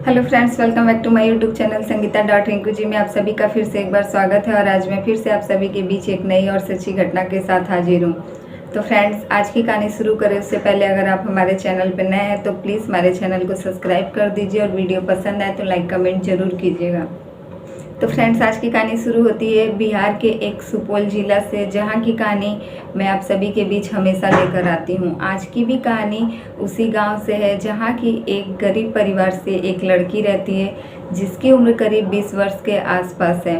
Hello friends, welcome back to my YouTube channel Sangeeta dot Rinku ji में आप सभी का फिर से एक बार स्वागत है। और आज मैं फिर से आप सभी के बीच एक नई और सच्ची घटना के साथ हाजिर हूँ। तो फ्रेंड्स, आज की कहानी शुरू करें उससे पहले अगर आप हमारे चैनल पर नए हैं तो प्लीज़ हमारे चैनल को सब्सक्राइब कर दीजिए और वीडियो पसंद आए तो लाइक कमेंट जरूर कीजिएगा। तो फ्रेंड्स, आज की कहानी शुरू होती है बिहार के एक सुपौल ज़िला से, जहाँ की कहानी मैं आप सभी के बीच हमेशा लेकर आती हूँ। आज की भी कहानी उसी गांव से है जहाँ की एक गरीब परिवार से एक लड़की रहती है जिसकी उम्र करीब 20 वर्ष के आसपास है।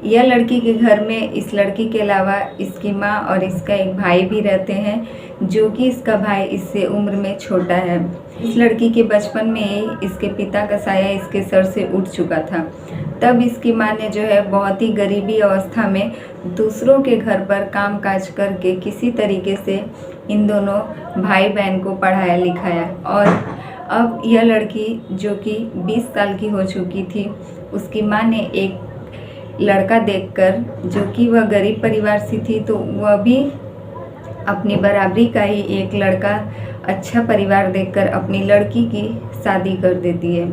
यह लड़की के घर में इस लड़की के अलावा इसकी माँ और इसका एक भाई भी रहते हैं, जो कि इसका भाई इससे उम्र में छोटा है। इस लड़की के बचपन में ही इसके पिता का साया इसके सर से उठ चुका था। तब इसकी माँ ने जो है बहुत ही गरीबी अवस्था में दूसरों के घर पर काम काज करके किसी तरीके से इन दोनों भाई बहन को पढ़ाया लिखाया। और अब यह लड़की जो कि 20 साल की हो चुकी थी, उसकी माँ ने एक लड़का देखकर, जो कि वह गरीब परिवार से थी, तो वह भी अपनी बराबरी का ही एक लड़का अच्छा परिवार देखकर अपनी लड़की की शादी कर देती है।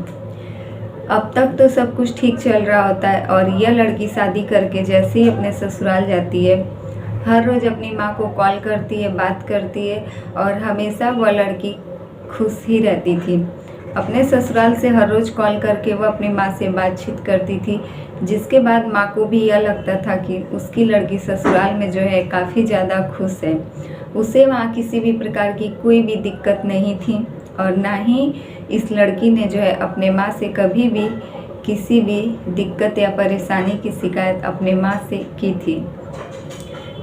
अब तक तो सब कुछ ठीक चल रहा होता है और यह लड़की शादी करके जैसे ही अपने ससुराल जाती है, हर रोज़ अपनी माँ को कॉल करती है, बात करती है और हमेशा वह लड़की खुश ही रहती थी। अपने ससुराल से हर रोज़ कॉल करके वह अपनी माँ से बातचीत करती थी, जिसके बाद माँ को भी यह लगता था कि उसकी लड़की ससुराल में जो है काफ़ी ज़्यादा खुश है। उसे वहाँ किसी भी प्रकार की कोई भी दिक्कत नहीं थी और ना ही इस लड़की ने जो है अपने माँ से कभी भी किसी भी दिक्कत या परेशानी की शिकायत अपने माँ से की थी।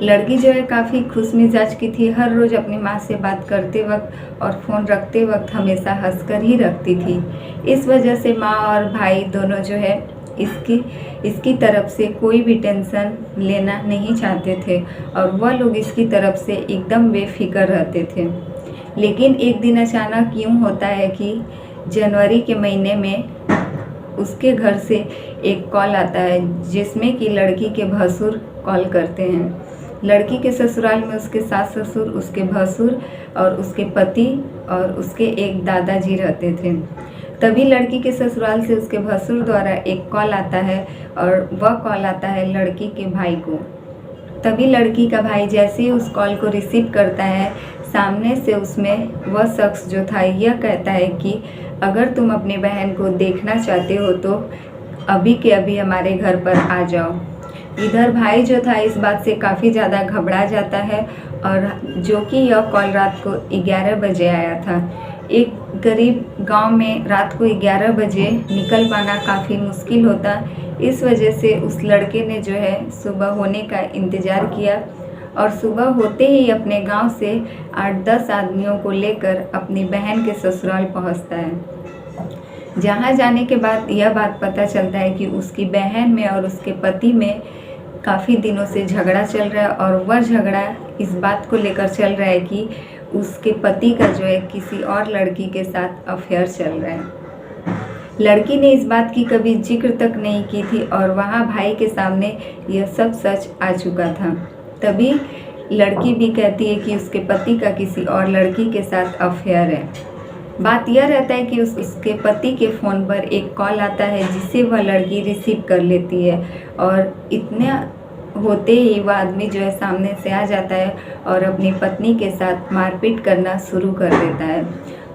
लड़की जो है काफ़ी खुश मिजाज की थी, हर रोज़ अपनी माँ से बात करते वक्त और फ़ोन रखते वक्त हमेशा हंसकर ही रखती थी। इस वजह से माँ और भाई दोनों जो है इसकी तरफ से कोई भी टेंशन लेना नहीं चाहते थे और वह लोग इसकी तरफ से एकदम बेफिक्र रहते थे। लेकिन एक दिन अचानक यूँ होता है कि जनवरी के महीने में उसके घर से एक कॉल आता है, जिसमें कि लड़की के भसुर कॉल करते हैं। लड़की के ससुराल में उसके सास ससुर, उसके भसुर और उसके पति और उसके एक दादाजी रहते थे। तभी लड़की के ससुराल से उसके भसुर द्वारा एक कॉल आता है और वह कॉल आता है लड़की के भाई को। तभी लड़की का भाई जैसे ही उस कॉल को रिसीव करता है, सामने से उसमें वह शख्स जो था यह कहता है कि अगर तुम अपनी बहन को देखना चाहते हो तो अभी के अभी हमारे घर पर आ जाओ। इधर भाई जो था इस बात से काफ़ी ज़्यादा घबरा जाता है और जो कि यह कॉल रात को 11 बजे आया था। एक गरीब गांव में रात को 11 बजे निकल पाना काफ़ी मुश्किल होता। इस वजह से उस लड़के ने जो है सुबह होने का इंतज़ार किया और सुबह होते ही अपने गांव से 8-10 आदमियों को लेकर अपनी बहन के ससुराल पहुंचता है। जहां जाने के बाद यह बात पता चलता है कि उसकी बहन में और उसके पति में काफ़ी दिनों से झगड़ा चल रहा है और वह झगड़ा इस बात को लेकर चल रहा है कि उसके पति का जो है किसी और लड़की के साथ अफेयर चल रहा है। लड़की ने इस बात की कभी जिक्र तक नहीं की थी और वहाँ भाई के सामने यह सब सच आ चुका था। तभी लड़की भी कहती है कि उसके पति का किसी और लड़की के साथ अफेयर है। बात यह रहता है कि उसके पति के फ़ोन पर एक कॉल आता है, जिसे वह लड़की रिसीव कर लेती है और इतने होते ही वह आदमी जो है सामने से आ जाता है और अपनी पत्नी के साथ मारपीट करना शुरू कर देता है।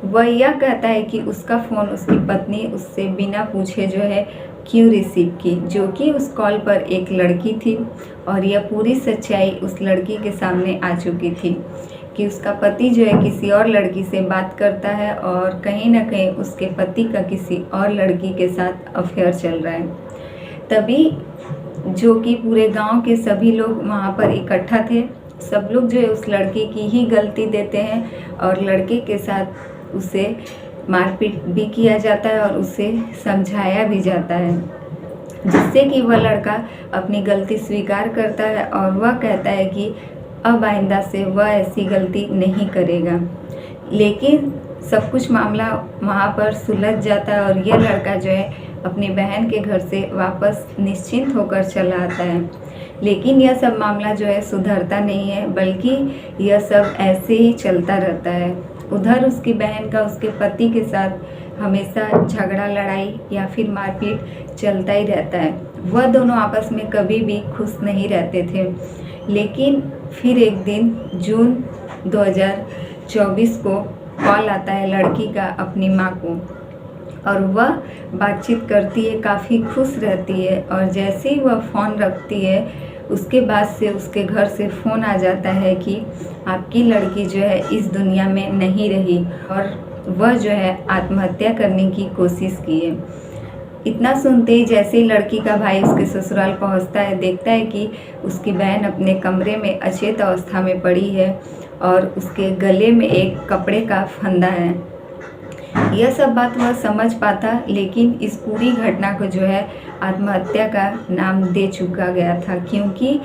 वह यह कहता है कि उसका फ़ोन उसकी पत्नी उससे बिना पूछे जो है क्यों रिसीव की, जो कि उस कॉल पर एक लड़की थी और यह पूरी सच्चाई उस लड़की के सामने आ चुकी थी कि उसका पति जो है किसी और लड़की से बात करता है और कहीं ना कहीं उसके पति का किसी और लड़की के साथ अफेयर चल रहा है। तभी जो कि पूरे गांव के सभी लोग वहां पर इकट्ठा थे, सब लोग जो है उस लड़के की ही गलती देते हैं और लड़के के साथ उसे मारपीट भी किया जाता है और उसे समझाया भी जाता है, जिससे कि वह लड़का अपनी गलती स्वीकार करता है और वह कहता है कि अब आइंदा से वह ऐसी गलती नहीं करेगा। लेकिन सब कुछ मामला वहाँ पर सुलझ जाता है और यह लड़का जो है अपनी बहन के घर से वापस निश्चिंत होकर चला आता है। लेकिन यह सब मामला जो है सुधरता नहीं है, बल्कि यह सब ऐसे ही चलता रहता है। उधर उसकी बहन का उसके पति के साथ हमेशा झगड़ा लड़ाई या फिर मारपीट चलता ही रहता है। वह दोनों आपस में कभी भी खुश नहीं रहते थे। लेकिन फिर एक दिन जून 2024 को कॉल आता है लड़की का अपनी माँ को, और वह बातचीत करती है, काफ़ी खुश रहती है। और जैसे ही वह फ़ोन रखती है उसके बाद से उसके घर से फ़ोन आ जाता है कि आपकी लड़की जो है इस दुनिया में नहीं रही, और वह जो है आत्महत्या करने की कोशिश की है। इतना सुनते ही जैसे ही लड़की का भाई उसके ससुराल पहुंचता है, देखता है कि उसकी बहन अपने कमरे में अचेत अवस्था में पड़ी है और उसके गले में एक कपड़े का फंदा है। यह सब बात वह समझ पाता, लेकिन इस पूरी घटना को जो है आत्महत्या का नाम दे चुका गया था, क्योंकि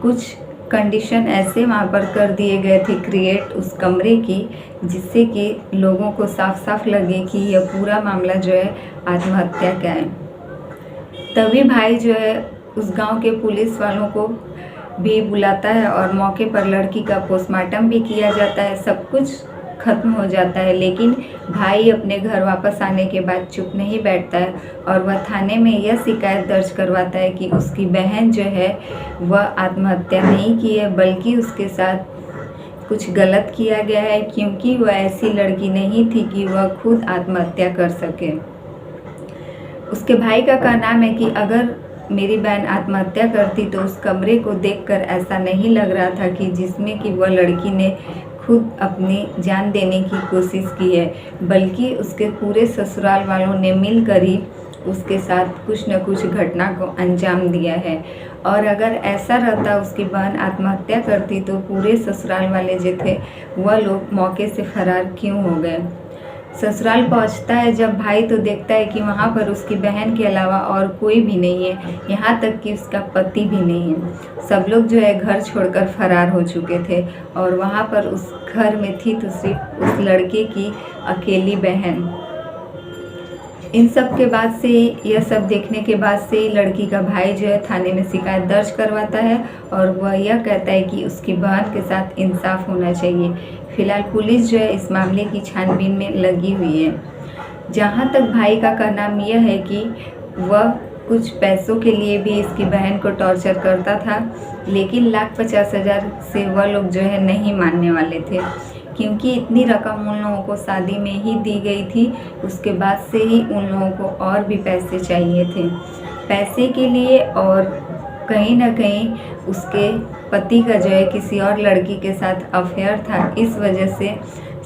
कुछ कंडीशन ऐसे वहाँ पर कर दिए गए थे क्रिएट उस कमरे की, जिससे कि लोगों को साफ साफ लगे कि यह पूरा मामला जो है आत्महत्या का है। तभी भाई जो है उस गांव के पुलिस वालों को भी बुलाता है और मौके पर लड़की का पोस्टमार्टम भी किया जाता है। सब कुछ ख़त्म हो जाता है, लेकिन भाई अपने घर वापस आने के बाद चुप नहीं बैठता है और वह थाने में यह शिकायत दर्ज करवाता है कि उसकी बहन जो है वह आत्महत्या नहीं की है, बल्कि उसके साथ कुछ गलत किया गया है, क्योंकि वह ऐसी लड़की नहीं थी कि वह खुद आत्महत्या कर सके। उसके भाई का कहना है कि अगर मेरी बहन आत्महत्या करती तो उस कमरे को देखकर ऐसा नहीं लग रहा था कि जिसमें कि वह लड़की ने खुद अपनी जान देने की कोशिश की है, बल्कि उसके पूरे ससुराल वालों ने मिलकर ही उसके साथ कुछ न कुछ घटना को अंजाम दिया है। और अगर ऐसा रहता उसकी बहन आत्महत्या करती तो पूरे ससुराल वाले जो थे वह लोग मौके से फरार क्यों हो गए। ससुराल पहुंचता है जब भाई तो देखता है कि वहाँ पर उसकी बहन के अलावा और कोई भी नहीं है, यहाँ तक कि उसका पति भी नहीं है। सब लोग जो है घर छोड़कर फरार हो चुके थे और वहाँ पर उस घर में थी तो सिर्फ उस लड़के की अकेली बहन। इन सब के बाद से यह सब देखने के बाद से लड़की का भाई जो है थाने में शिकायत दर्ज करवाता है और वह यह कहता है कि उसकी बहन के साथ इंसाफ होना चाहिए। फिलहाल पुलिस जो है इस मामले की छानबीन में लगी हुई है। जहां तक भाई का कहना यह है कि वह कुछ पैसों के लिए भी इसकी बहन को टॉर्चर करता था, लेकिन 1,50,000 से वह लोग जो है नहीं मानने वाले थे, क्योंकि इतनी रकम उन लोगों को शादी में ही दी गई थी। उसके बाद से ही उन लोगों को और भी पैसे चाहिए थे। पैसे के लिए और कहीं ना कहीं उसके पति का जो है किसी और लड़की के साथ अफेयर था, इस वजह से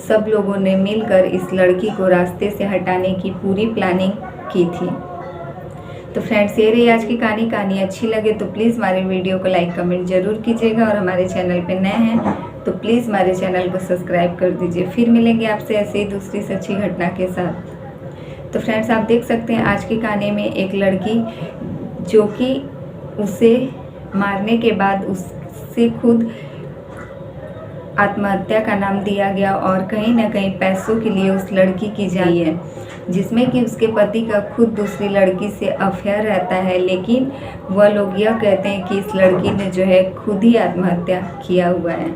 सब लोगों ने मिलकर इस लड़की को रास्ते से हटाने की पूरी प्लानिंग की थी। तो फ्रेंड्स, ये रही आज की कहानी अच्छी लगे तो प्लीज़ हमारे वीडियो को लाइक कमेंट ज़रूर कीजिएगा, और हमारे चैनल पे नए हैं तो प्लीज़ हमारे चैनल को सब्सक्राइब कर दीजिए। फिर मिलेंगे आपसे ऐसे ही दूसरी सच्ची घटना के साथ। तो फ्रेंड्स, आप देख सकते हैं आज की कहानी में एक लड़की जो कि उसे मारने के बाद उससे खुद आत्महत्या का नाम दिया गया, और कहीं ना कहीं पैसों के लिए उस लड़की की जान है, जिसमें कि उसके पति का खुद दूसरी लड़की से अफेयर रहता है। लेकिन वह लोग यह कहते हैं कि इस लड़की ने जो है खुद ही आत्महत्या किया हुआ है।